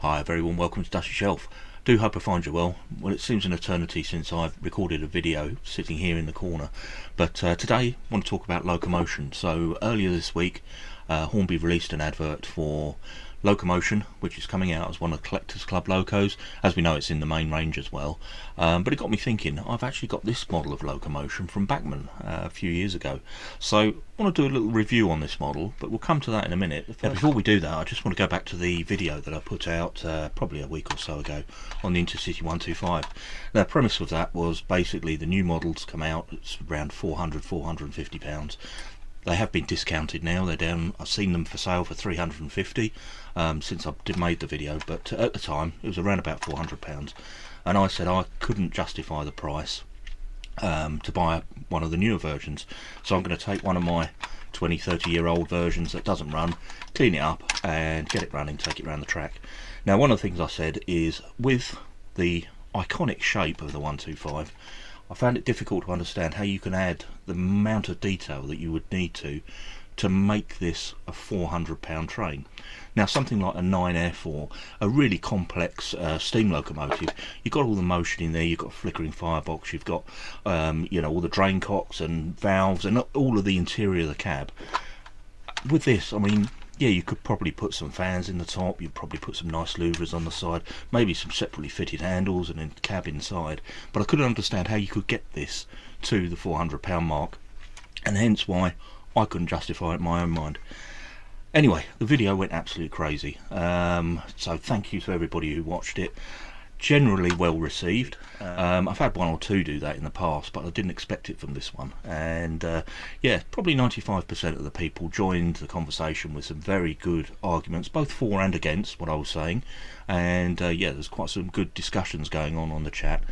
Hi, very warm welcome to Dusty Shelf. Do hope I find you well. Well, it seems an eternity since I've recorded a video sitting here in the corner, but today I want to talk about locomotion. So earlier this week, Hornby released an advert for Locomotion, which is coming out as one of the Collectors Club locos. As we know, it's in the main range as well, but it got me thinking. I've actually got this model of Locomotion from Bachman a few years ago, so I want to do a little review on this model, but we'll come to that in a minute. Before we do that, I just want to go back to the video that I put out probably a week or so ago on the Intercity 125. Now, the premise of that was basically the new models come out. It's around £400–450. They have been discounted now. They're down. I've seen them for sale for £350 since I made the video, but at the time it was around about £400, and I said I couldn't justify the price to buy one of the newer versions, so I'm going to take one of my 20–30-year-old versions that doesn't run, clean it up and get it running, take it around the track. Now, one of the things I said is, with the iconic shape of the 125, I found it difficult to understand how you can add the amount of detail that you would need to make this a £400 train. Now, something like a 9F or a really complex steam locomotive, you've got all the motion in there, you've got a flickering firebox, you've got you know, all the drain cocks and valves and all of the interior of the cab. With this, I mean, yeah, you could probably put some fans in the top, you'd probably put some nice louvers on the side, maybe some separately fitted handles and a cab inside, but I couldn't understand how you could get this to the £400 mark, and hence why I couldn't justify it in my own mind. Anyway, the video went absolutely crazy, so thank you to everybody who watched it. Generally well received. I've had one or two do that in the past, but I didn't expect it from this one, and yeah, probably 95% of the people joined the conversation with some very good arguments, both for and against what I was saying, and yeah, there's quite some good discussions going on the chat.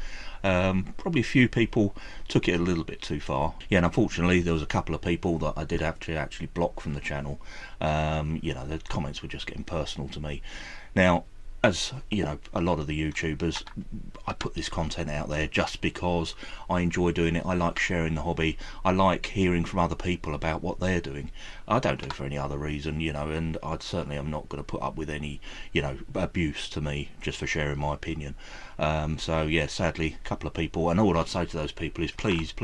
Probably a few people took it a little bit too far. Yeah, and unfortunately there was a couple of people that I did actually block from the channel. You know, the comments were just getting personal to me. Now, as you know, a lot of the YouTubers, I put this content out there just because I enjoy doing it. I like sharing the hobby. I like hearing from other people about what they're doing. I don't do it for any other reason, you know, and I certainly am not going to put up with any, you know, abuse to me just for sharing my opinion. So yeah, sadly, a couple of people, and all I'd say to those people is please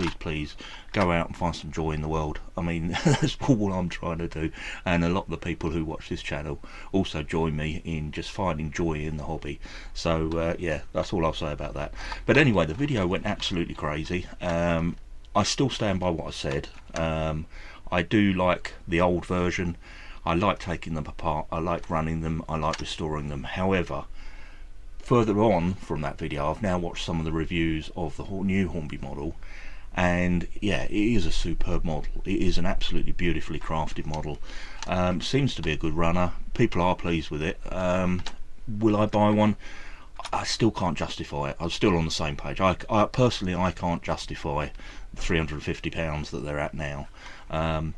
go out and find some joy in the world. I mean, that's all I'm trying to do, and a lot of the people who watch this channel also join me in just finding joy in the hobby. So yeah, that's all I'll say about that. But anyway, the video went absolutely crazy. I still stand by what I said. I do like the old version. I like taking them apart, I like running them, I like restoring them. However, further on from that video, I've now watched some of the reviews of the new Hornby model, and yeah, it is a superb model. It is an absolutely beautifully crafted model. Seems to be a good runner. People are pleased with it. Will I buy one? I still can't justify it. I'm still on the same page. I personally, I can't justify the £350 that they're at now. And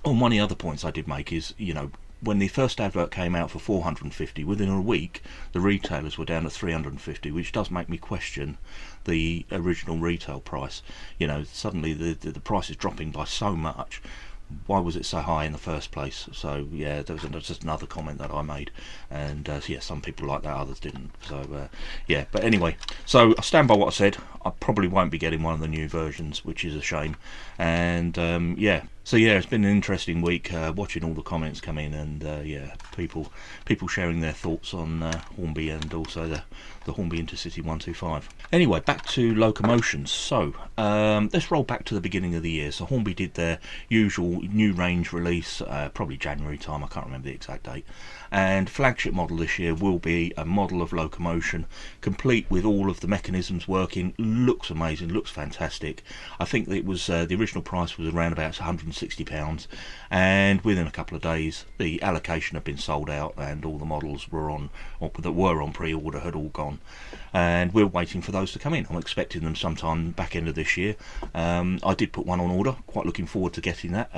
one of the other points I did make is, you know, when the first advert came out for £450, within a week the retailers were down to £350, which does make me question the original retail price. You know, suddenly the price is dropping by so much. Why was it so high in the first place? So yeah, there was just another comment that I made, and so yeah, some people liked that, others didn't. So yeah, but anyway, so I stand by what I said. I probably won't be getting one of the new versions, which is a shame. And yeah, so yeah, it's been an interesting week watching all the comments come in, and yeah, people sharing their thoughts on Hornby and also the Hornby Intercity 125. Anyway, back to locomotions. So let's roll back to the beginning of the year. So Hornby did their usual new range release, probably January time, I can't remember the exact date, and flagship model this year will be a model of Locomotion, complete with all of the mechanisms working. Looks amazing, looks fantastic. I think it was the original price was around about £160, and within a couple of days the allocation had been sold out, and all the models were on, or that were on pre-order, had all gone, and we're waiting for those to come in. I'm expecting them sometime back end of this year. I did put one on order, quite looking forward to getting that.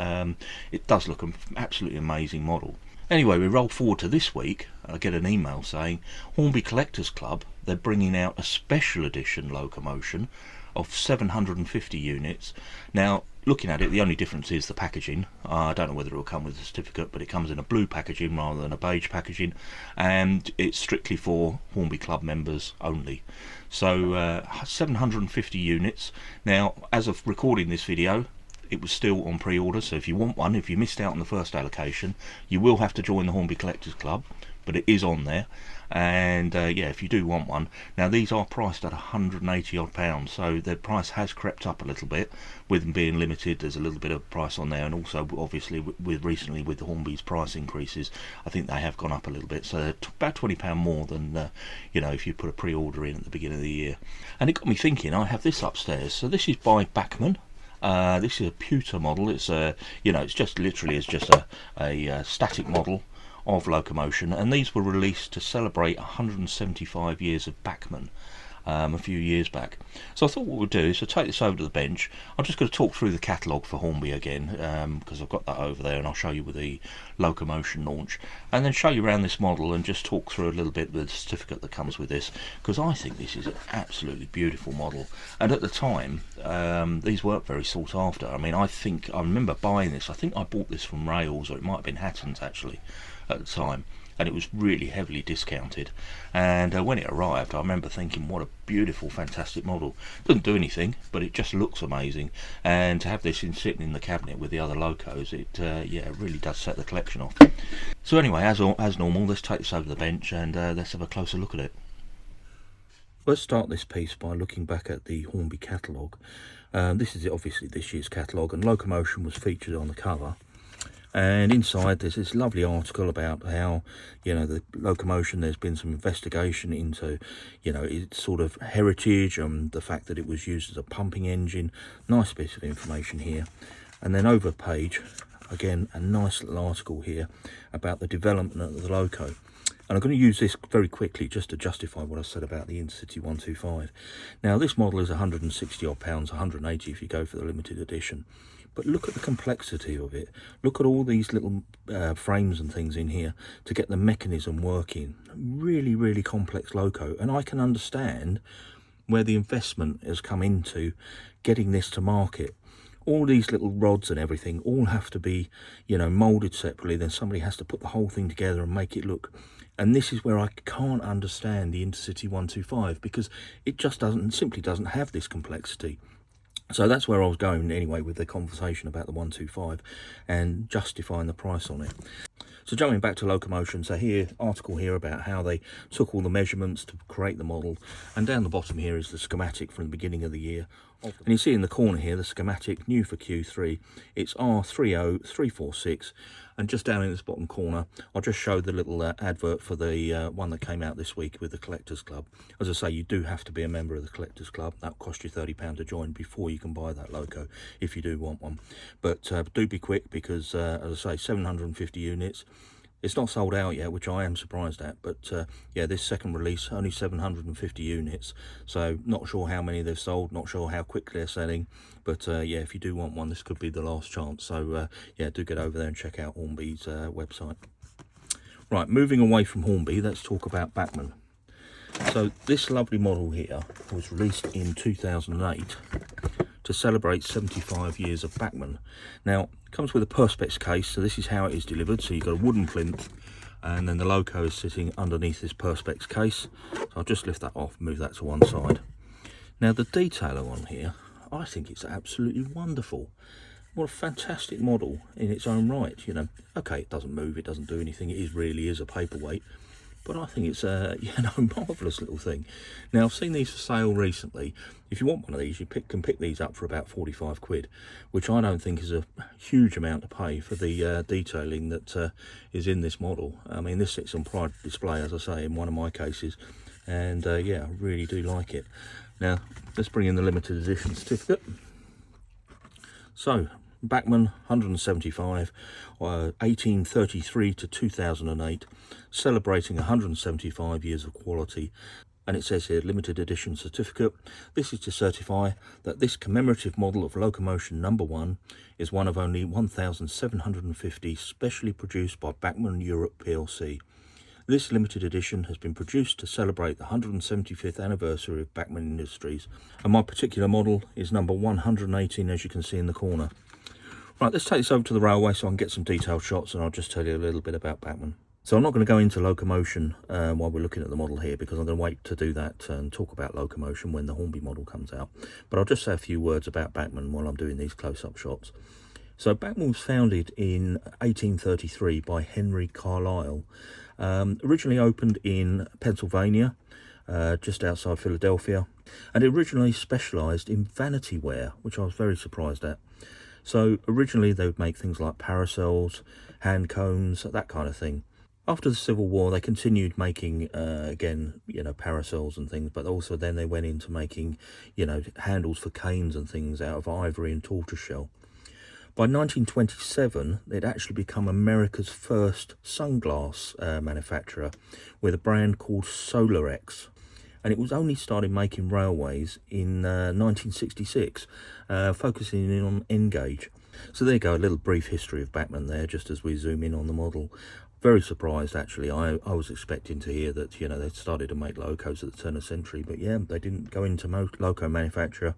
It does look an absolutely amazing model. Anyway, we roll forward to this week. I get an email saying Hornby Collectors Club, they're bringing out a special edition Locomotion of 750 units. Now, looking at it, the only difference is the packaging. I don't know whether it will come with a certificate, but it comes in a blue packaging rather than a beige packaging, and it's strictly for Hornby Club members only. So 750 units. Now, as of recording this video, it was still on pre-order, so if you want one, if you missed out on the first allocation, you will have to join the Hornby Collectors Club, but it is on there. And yeah, if you do want one, now these are priced at 180 odd pounds, so the price has crept up a little bit with them being limited. There's a little bit of price on there, and also obviously with recently with the Hornby's price increases, I think they have gone up a little bit, so they're about £20 more than you know, if you put a pre-order in at the beginning of the year. And it got me thinking, I have this upstairs, so this is by Bachmann. This is a pewter model. It's you know, it's just literally is just a static model of locomotion, and these were released to celebrate 175 years of Bachmann a few years back. So I thought what we'll do is to take this over to the bench. I'm just going to talk through the catalogue for Hornby again, because I've got that over there, and I'll show you with the locomotion launch, and then show you around this model and just talk through a little bit with the certificate that comes with this, because I think this is an absolutely beautiful model. And at the time, these weren't very sought after. I mean, I remember buying this. I think I bought this from Rails, or it might have been Hatton's actually at the time, and it was really heavily discounted. And when it arrived, I remember thinking, what a beautiful, fantastic model. Doesn't do anything, but it just looks amazing. And to have this sitting in the cabinet with the other locos, it yeah, it really does set the collection off. So anyway, as normal, let's take this over the bench and let's have a closer look at it. Let's start this piece by looking back at the Hornby catalogue. This is obviously this year's catalogue, and Locomotion was featured on the cover. And inside there's this lovely article about how, you know, the locomotion, there's been some investigation into, you know, its sort of heritage and the fact that it was used as a pumping engine. Nice bit of information here. And then over the page, again, a nice little article here about the development of the loco. And I'm going to use this very quickly just to justify what I said about the Intercity 125. Now, this model is 160 odd pounds, 180 if you go for the limited edition. But look at the complexity of it. Look at all these little frames and things in here to get the mechanism working. Really, really complex loco. And I can understand where the investment has come into getting this to market. All these little rods and everything all have to be, you know, moulded separately. Then somebody has to put the whole thing together and make it look. And this is where I can't understand the Intercity 125, because it just simply doesn't have this complexity. So that's where I was going anyway with the conversation about the 125 and justifying the price on it. So jumping back to Locomotion, so here, article here about how they took all the measurements to create the model, and down the bottom here is the schematic from the beginning of the year. And you see in the corner here the schematic, new for Q3, it's R30346, and just down in this bottom corner I'll just show the little advert for the one that came out this week with the Collectors Club. As I say, you do have to be a member of the Collectors Club. That'll cost you £30 to join before you can buy that loco, if you do want one. But do be quick, because as I say, 750 units. It's not sold out yet, which I am surprised at, but yeah, this second release, only 750 units, so not sure how many they've sold, not sure how quickly they're selling, but yeah, if you do want one, this could be the last chance. So yeah, do get over there and check out Hornby's website. Right, moving away from Hornby, let's talk about Bachmann. So this lovely model here was released in 2008 to celebrate 75 years of Bachmann. Now, it comes with a perspex case, so this is how it is delivered. So you've got a wooden plinth, and then the loco is sitting underneath this perspex case. So I'll just lift that off, move that to one side. Now, the detailer on here, I think it's absolutely wonderful. What a fantastic model in its own right, you know. Okay, it doesn't move, it doesn't do anything, it really is a paperweight, but I think it's a, you know, marvellous little thing. Now, I've seen these for sale recently. If you want one of these, you can pick these up for about 45 quid, which I don't think is a huge amount to pay for the detailing that is in this model. I mean, this sits on pride display, as I say, in one of my cases, and yeah, I really do like it. Now, let's bring in the limited edition certificate. So, Bachmann 175, 1833 to 2008, celebrating 175 years of quality. And it says here, limited edition certificate. This is to certify that this commemorative model of locomotion number 1 is one of only 1,750 specially produced by Bachmann Europe plc. This limited edition has been produced to celebrate the 175th anniversary of Bachmann Industries, and my particular model is number 118, as you can see in the corner. Right, let's take this over to the railway so I can get some detailed shots, and I'll just tell you a little bit about Bachmann. So I'm not going to go into locomotion while we're looking at the model here, because I'm going to wait to do that and talk about locomotion when the Hornby model comes out. But I'll just say a few words about Bachmann while I'm doing these close-up shots. So Bachmann was founded in 1833 by Henry Carlisle. Originally opened in Pennsylvania, just outside Philadelphia, and originally specialised in vanity ware, which I was very surprised at. So originally they would make things like parasols, hand combs, that kind of thing. After the Civil War, they continued making, again, parasols and things, but also then they went into making, handles for canes and things out of ivory and tortoiseshell. By 1927, they'd actually become America's first sunglass manufacturer with a brand called Solarex. And it was only started making railways in 1966, focusing in on N-gauge. So there you go, a little brief history of Bachmann there, just as we zoom in on the model. Very surprised, actually. I was expecting to hear that, they started to make locos at the turn of the century, but yeah, they didn't go into loco manufacture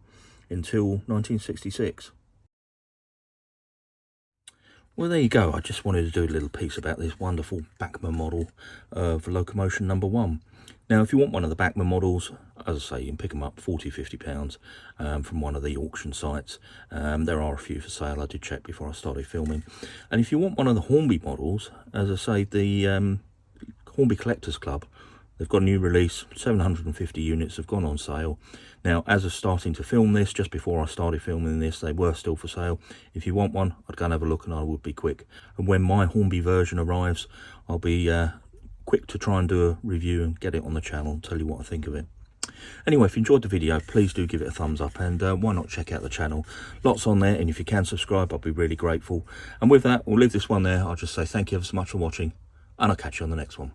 until 1966. Well, there you go. I just wanted to do a little piece about this wonderful Bachmann model of Locomotion number 1. Now, if you want one of the Bachmann models, as I say, you can pick them up £40–50 from one of the auction sites. There are a few for sale. I did check before I started filming. And if you want one of the Hornby models, as I say, the Hornby Collectors Club, they've got a new release. 750 units have gone on sale. Now, as of starting to film this, just before I started filming this, they were still for sale. If you want one, I'd go and have a look, and I would be quick. And when my Hornby version arrives, I'll be quick to try and do a review and get it on the channel and tell you what I think of it. Anyway, if you enjoyed the video, please do give it a thumbs up, and why not check out the channel. Lots on there, and if you can subscribe, I'll be really grateful. And with that, we'll leave this one there. I'll just say thank you ever so much for watching, and I'll catch you on the next one.